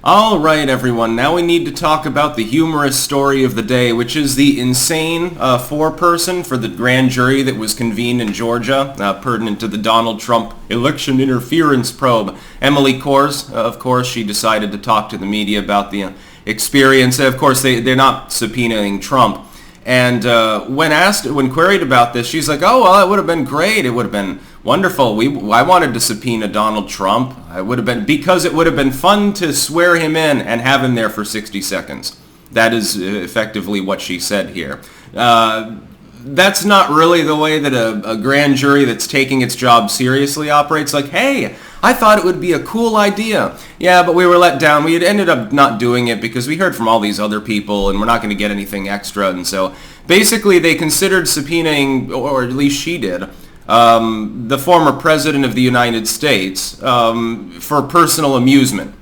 All right, everyone. Now we need to talk about the humorous story of the day, which is the insane four-person for the grand jury that was convened in Georgia, pertinent to the Donald Trump election interference probe. Emilykohrs, of course, she decided to talk to the media about the experience. Of course, they're not subpoenaing Trump. And when queried about this, she's like, "Oh well, it would have been great. It would have been wonderful. I wanted to subpoena Donald Trump. Because it would have been fun to swear him in and have him there for 60 seconds." That is effectively what she said here. That's not really the way that a grand jury that's taking its job seriously operates. Like, hey, I thought it would be a cool idea. Yeah, but we were let down. We had ended up not doing it because we heard from all these other people and we're not going to get anything extra. And so basically they considered subpoenaing, or at least she did, the former president of the United States for personal amusement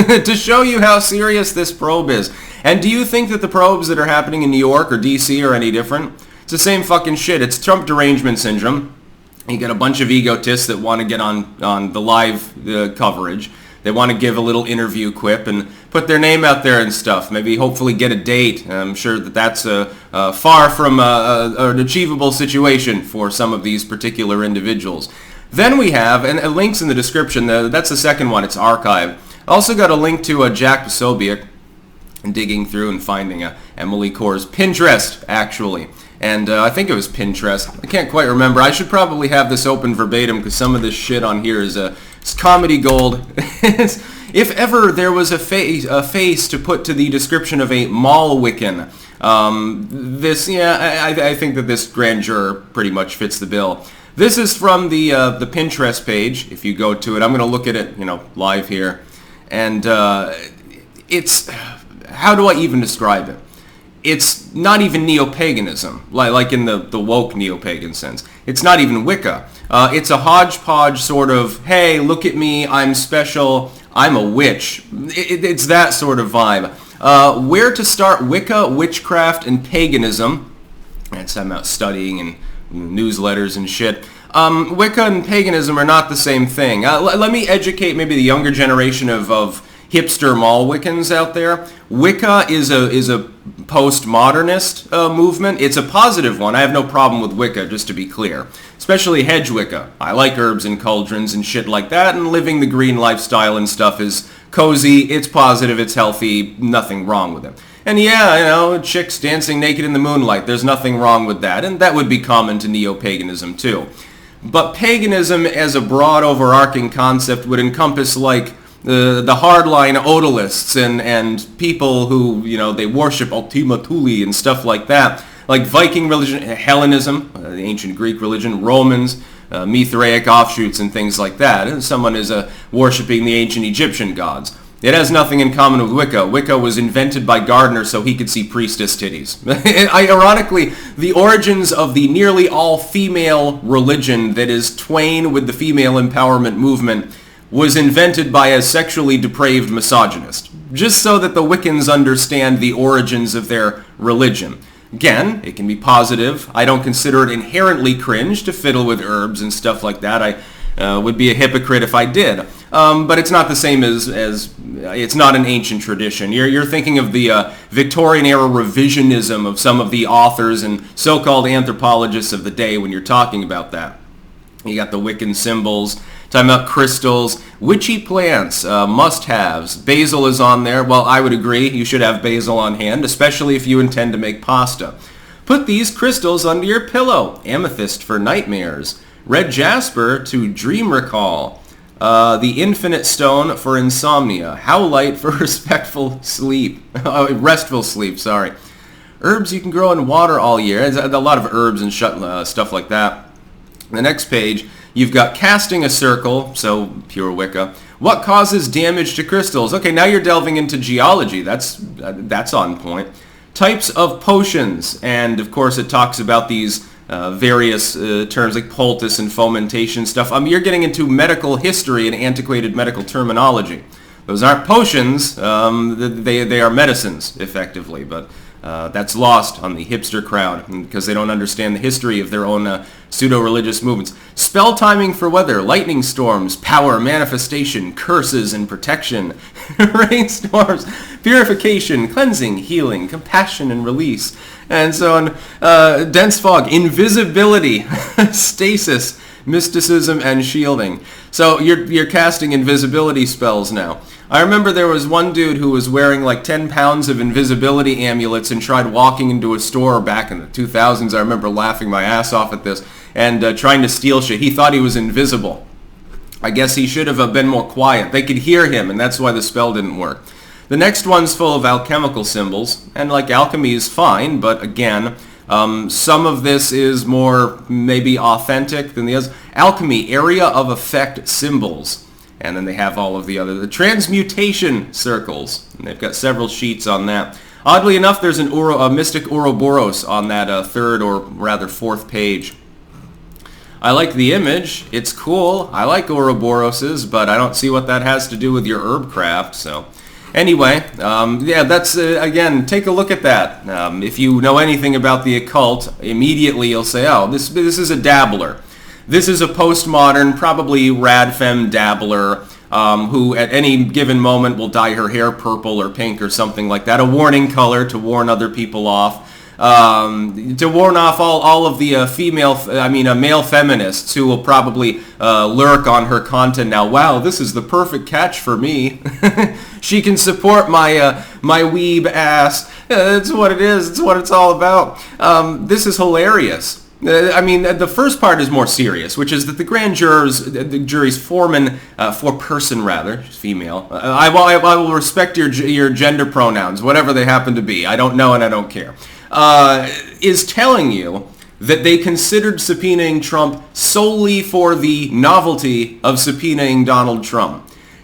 to show you how serious this probe is. And do you think that the probes that are happening in New York or D.C. are any different? It's the same fucking shit. It's Trump derangement syndrome. You get a bunch of egotists that want to get on the live coverage. They want to give a little interview quip and put their name out there and stuff. Maybe hopefully get a date. I'm sure that's far from an achievable situation for some of these particular individuals. Then we have, and links in the description, that's the second one, it's archived. I also got a link to Jack Posobiec, and digging through and finding Emilykohrs Pinterest, actually. And I think it was Pinterest. I can't quite remember. I should probably have this open verbatim because some of this shit on here is comedy gold. If ever there was a face to put to the description of a mall Wiccan, I think that this grand juror pretty much fits the bill. This is from the Pinterest page. If you go to it, I'm going to look at it, live here. And it's, how do I even describe it? It's not even neo-paganism, like in the woke neo-pagan sense. It's not even Wicca. It's a hodgepodge sort of, hey, look at me, I'm special, I'm a witch. It's that sort of vibe. Where to start Wicca, witchcraft, and paganism. I'm out studying and newsletters and shit. Wicca and paganism are not the same thing. Let me educate maybe the younger generation of hipster mall Wiccans out there. Wicca is a postmodernist movement. It's a positive one. I have no problem with Wicca, just to be clear. Especially hedge Wicca. I like herbs and cauldrons and shit like that, and living the green lifestyle and stuff is cozy, it's positive, it's healthy, nothing wrong with it. And yeah, chicks dancing naked in the moonlight, there's nothing wrong with that, and that would be common to neo-paganism too. But paganism as a broad overarching concept would encompass like the hardline odalists and people who, they worship Ultima Thule and stuff like that, like Viking religion, Hellenism, the ancient Greek religion, Romans, Mithraic offshoots and things like that. And someone is worshiping the ancient Egyptian gods. It has nothing in common with Wicca. Wicca was invented by Gardner so he could see priestess titties. Ironically, the origins of the nearly all-female religion that is twain with the female empowerment movement was invented by a sexually depraved misogynist, just so that the Wiccans understand the origins of their religion. Again, it can be positive. I don't consider it inherently cringe to fiddle with herbs and stuff like that. I would be a hypocrite if I did. But it's not the same as it's not an ancient tradition. You're thinking of the Victorian-era revisionism of some of the authors and so-called anthropologists of the day when you're talking about that. You got the Wiccan symbols, talking about crystals, witchy plants, must-haves. Basil is on there. Well, I would agree. You should have basil on hand, especially if you intend to make pasta. Put these crystals under your pillow. Amethyst for nightmares. Red jasper to dream recall. The infinite stone for insomnia. Howlite for restful sleep. Sorry. Herbs you can grow in water all year. There's a lot of herbs and stuff like that. The next page, you've got casting a circle, so pure Wicca. What causes damage to crystals? Okay, now you're delving into geology. That's on point. Types of potions, and of course it talks about these various terms like poultice and fomentation stuff. You're getting into medical history and antiquated medical terminology. Those aren't potions. They are medicines, effectively, but That's lost on the hipster crowd because they don't understand the history of their own pseudo-religious movements. Spell timing for weather, lightning storms, power, manifestation, curses, and protection. Rainstorms, purification, cleansing, healing, compassion, and release. And so on. Dense fog, invisibility, stasis, mysticism, and shielding. So you're casting invisibility spells now. I remember there was one dude who was wearing like 10 pounds of invisibility amulets and tried walking into a store back in the 2000s. I remember laughing my ass off at this and trying to steal shit. He thought he was invisible. I guess he should have been more quiet. They could hear him, and that's why the spell didn't work. The next one's full of alchemical symbols, and like alchemy is fine, but again, some of this is more maybe authentic than the others. Alchemy, area of effect symbols. And then they have all of the transmutation circles. And they've got several sheets on that. Oddly enough, there's a mystic Ouroboros on that third or rather fourth page. I like the image. It's cool. I like Ouroboroses, but I don't see what that has to do with your herb craft. So anyway, yeah, that's, again, take a look at that. If you know anything about the occult, immediately you'll say, oh, this is a dabbler. This is a postmodern, probably radfem dabbler who at any given moment will dye her hair purple or pink or something like that. A warning color to warn other people off. To warn off all of the male feminists who will probably lurk on her content now. Wow, this is the perfect catch for me. She can support my weeb ass. That's what it is. It's what it's all about. This is hilarious. The first part is more serious, which is that the jury's foreperson, female. I will respect your gender pronouns, whatever they happen to be. I don't know and I don't care. Is telling you that they considered subpoenaing Trump solely for the novelty of subpoenaing Donald Trump.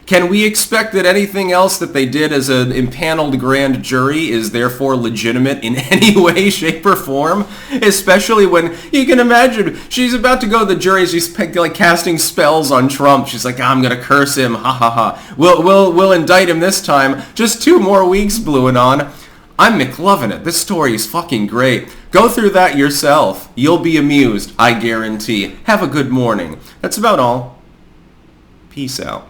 Can we expect that anything else that they did as an impaneled grand jury is therefore legitimate in any way, shape, or form? Especially when you can imagine she's about to go to the jury, she's like casting spells on Trump. She's like, I'm gonna curse him, ha ha ha. We'll indict him this time. Just 2 more weeks bluing on. I'm McLovin' it. This story is fucking great. Go through that yourself. You'll be amused, I guarantee. Have a good morning. That's about all. Peace out.